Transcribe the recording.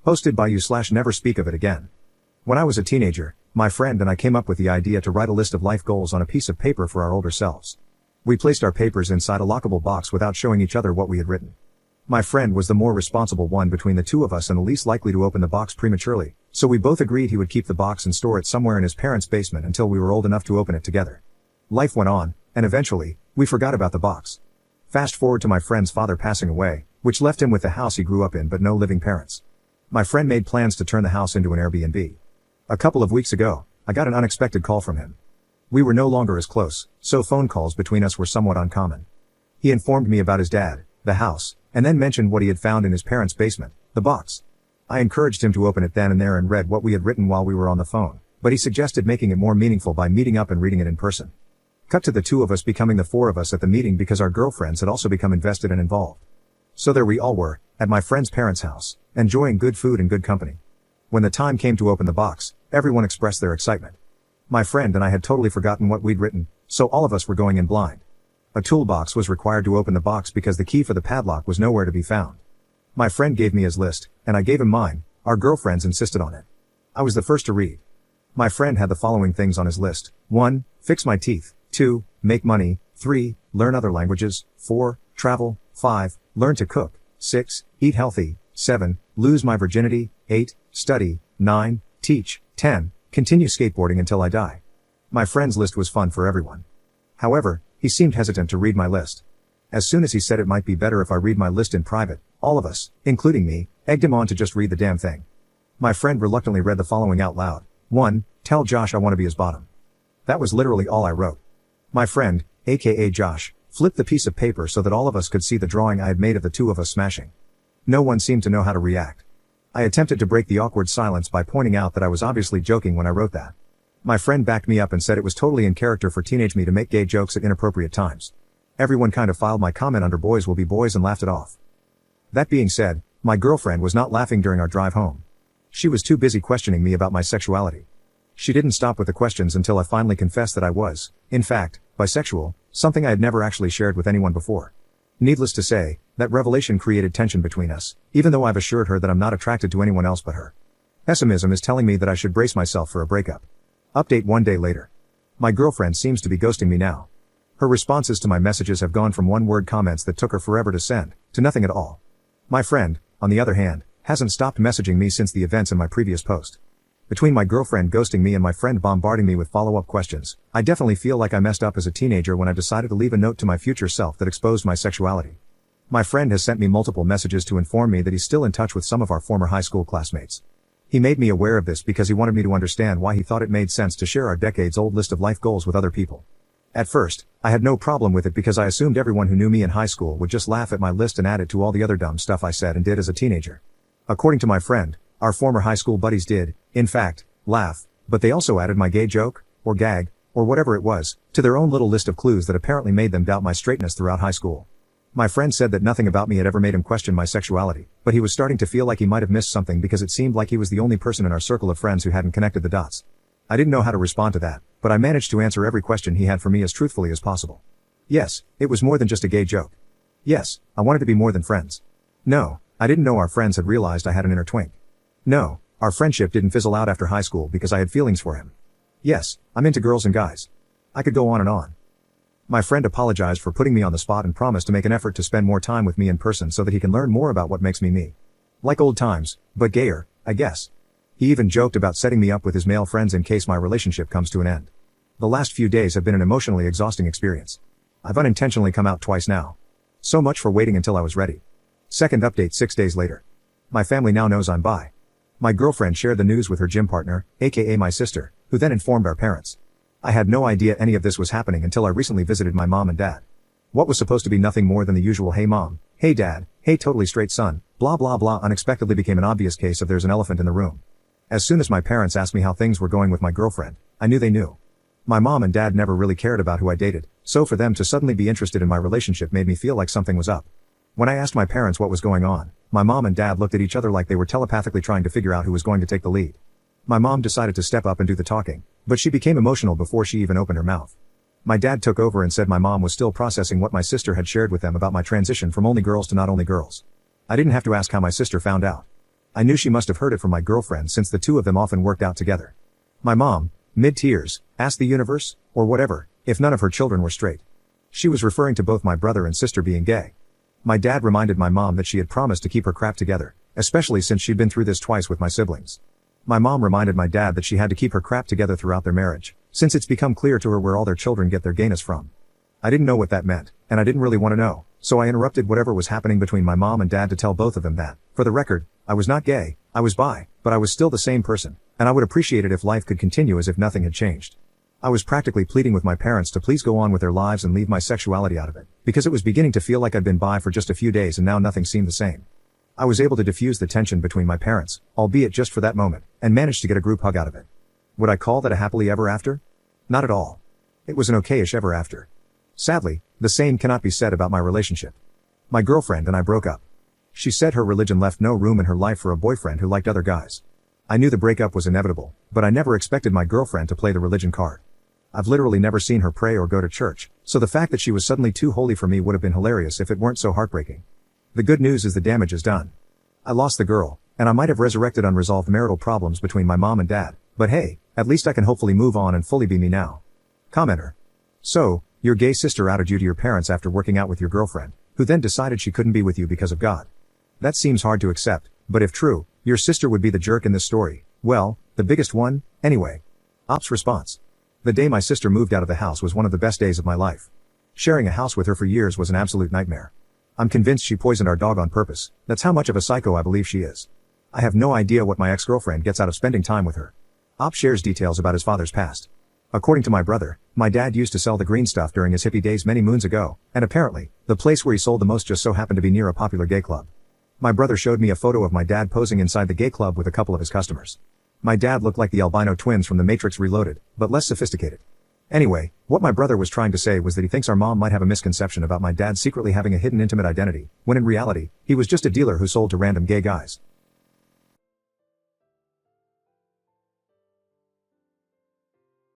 Hosted by you/never speak of it again. When I was a teenager, my friend and I came up with the idea to write a list of life goals on a piece of paper for our older selves. We placed our papers inside a lockable box without showing each other what we had written. My friend was the more responsible one between the two of us and the least likely to open the box prematurely, so we both agreed he would keep the box and store it somewhere in his parents' basement until we were old enough to open it together. Life went on, and eventually, we forgot about the box. Fast forward to my friend's father passing away, which left him with the house he grew up in but no living parents. My friend made plans to turn the house into an Airbnb. A couple of weeks ago, I got an unexpected call from him. We were no longer as close, so phone calls between us were somewhat uncommon. He informed me about his dad, the house, and then mentioned what he had found in his parents' basement, the box. I encouraged him to open it then and there and read what we had written while we were on the phone, but he suggested making it more meaningful by meeting up and reading it in person. Cut to the two of us becoming the four of us at the meeting because our girlfriends had also become invested and involved. So there we all were, at my friend's parents' house, enjoying good food and good company. When the time came to open the box, everyone expressed their excitement. My friend and I had totally forgotten what we'd written, so all of us were going in blind. A toolbox was required to open the box because the key for the padlock was nowhere to be found. My friend gave me his list, and I gave him mine. Our girlfriends insisted on it. I was the first to read. My friend had the following things on his list. 1. Fix my teeth. 2. Make money. 3. Learn other languages. 4. Travel. 5. Learn to cook. 6. Eat healthy. 7. Lose my virginity. 8. Study. 9. Teach. 10. Continue skateboarding until I die. My friend's list was fun for everyone. However, he seemed hesitant to read my list. As soon as he said it might be better if I read my list in private, all of us, including me, egged him on to just read the damn thing. My friend reluctantly read the following out loud. 1. Tell Josh I want to be his bottom. That was literally all I wrote. My friend, aka Josh, flipped the piece of paper so that all of us could see the drawing I had made of the two of us smashing. No one seemed to know how to react. I attempted to break the awkward silence by pointing out that I was obviously joking when I wrote that. My friend backed me up and said it was totally in character for teenage me to make gay jokes at inappropriate times. Everyone kind of filed my comment under boys will be boys and laughed it off. That being said, my girlfriend was not laughing during our drive home. She was too busy questioning me about my sexuality. She didn't stop with the questions until I finally confessed that I was, in fact, bisexual, something I had never actually shared with anyone before. Needless to say, that revelation created tension between us, even though I've assured her that I'm not attracted to anyone else but her. Pessimism is telling me that I should brace myself for a breakup. Update 1 day later. My girlfriend seems to be ghosting me now. Her responses to my messages have gone from one-word comments that took her forever to send, to nothing at all. My friend, on the other hand, hasn't stopped messaging me since the events in my previous post. Between my girlfriend ghosting me and my friend bombarding me with follow-up questions, I definitely feel like I messed up as a teenager when I decided to leave a note to my future self that exposed my sexuality. My friend has sent me multiple messages to inform me that he's still in touch with some of our former high school classmates. He made me aware of this because he wanted me to understand why he thought it made sense to share our decades-old list of life goals with other people. At first, I had no problem with it because I assumed everyone who knew me in high school would just laugh at my list and add it to all the other dumb stuff I said and did as a teenager. According to my friend, our former high school buddies did, in fact, laugh, but they also added my gay joke, or gag, or whatever it was, to their own little list of clues that apparently made them doubt my straightness throughout high school. My friend said that nothing about me had ever made him question my sexuality, but he was starting to feel like he might have missed something because it seemed like he was the only person in our circle of friends who hadn't connected the dots. I didn't know how to respond to that, but I managed to answer every question he had for me as truthfully as possible. Yes, it was more than just a gay joke. Yes, I wanted to be more than friends. No, I didn't know our friends had realized I had an inner twink. No, our friendship didn't fizzle out after high school because I had feelings for him. Yes, I'm into girls and guys. I could go on and on. My friend apologized for putting me on the spot and promised to make an effort to spend more time with me in person so that he can learn more about what makes me me. Like old times, but gayer, I guess. He even joked about setting me up with his male friends in case my relationship comes to an end. The last few days have been an emotionally exhausting experience. I've unintentionally come out twice now. So much for waiting until I was ready. Second update 6 days later. My family now knows I'm bi. My girlfriend shared the news with her gym partner, aka my sister, who then informed our parents. I had no idea any of this was happening until I recently visited my mom and dad. What was supposed to be nothing more than the usual hey mom, hey dad, hey totally straight son, blah blah blah unexpectedly became an obvious case of there's an elephant in the room. As soon as my parents asked me how things were going with my girlfriend, I knew they knew. My mom and dad never really cared about who I dated, so for them to suddenly be interested in my relationship made me feel like something was up. When I asked my parents what was going on, my mom and dad looked at each other like they were telepathically trying to figure out who was going to take the lead. My mom decided to step up and do the talking, but she became emotional before she even opened her mouth. My dad took over and said my mom was still processing what my sister had shared with them about my transition from only girls to not only girls. I didn't have to ask how my sister found out. I knew she must have heard it from my girlfriend since the two of them often worked out together. My mom, mid-tears, asked the universe, or whatever, if none of her children were straight. She was referring to both my brother and sister being gay. My dad reminded my mom that she had promised to keep her crap together, especially since she'd been through this twice with my siblings. My mom reminded my dad that she had to keep her crap together throughout their marriage, since it's become clear to her where all their children get their gayness from. I didn't know what that meant, and I didn't really want to know, so I interrupted whatever was happening between my mom and dad to tell both of them that, for the record, I was not gay, I was bi, but I was still the same person, and I would appreciate it if life could continue as if nothing had changed. I was practically pleading with my parents to please go on with their lives and leave my sexuality out of it, because it was beginning to feel like I'd been bi for just a few days and now nothing seemed the same. I was able to diffuse the tension between my parents, albeit just for that moment, and managed to get a group hug out of it. Would I call that a happily ever after? Not at all. It was an okayish ever after. Sadly, the same cannot be said about my relationship. My girlfriend and I broke up. She said her religion left no room in her life for a boyfriend who liked other guys. I knew the breakup was inevitable, but I never expected my girlfriend to play the religion card. I've literally never seen her pray or go to church, so the fact that she was suddenly too holy for me would have been hilarious if it weren't so heartbreaking. The good news is the damage is done. I lost the girl, and I might have resurrected unresolved marital problems between my mom and dad, but hey, at least I can hopefully move on and fully be me now. Commenter. So, your gay sister outed you to your parents after working out with your girlfriend, who then decided she couldn't be with you because of God. That seems hard to accept, but if true, your sister would be the jerk in this story. Well, the biggest one, anyway. Ops response. The day my sister moved out of the house was one of the best days of my life. Sharing a house with her for years was an absolute nightmare. I'm convinced she poisoned our dog on purpose. That's how much of a psycho I believe she is. I have no idea what my ex-girlfriend gets out of spending time with her. Ops shares details about his father's past. According to my brother, my dad used to sell the green stuff during his hippie days many moons ago, and apparently, the place where he sold the most just so happened to be near a popular gay club. My brother showed me a photo of my dad posing inside the gay club with a couple of his customers. My dad looked like the albino twins from The Matrix Reloaded, but less sophisticated. Anyway, what my brother was trying to say was that he thinks our mom might have a misconception about my dad secretly having a hidden intimate identity, when in reality, he was just a dealer who sold to random gay guys.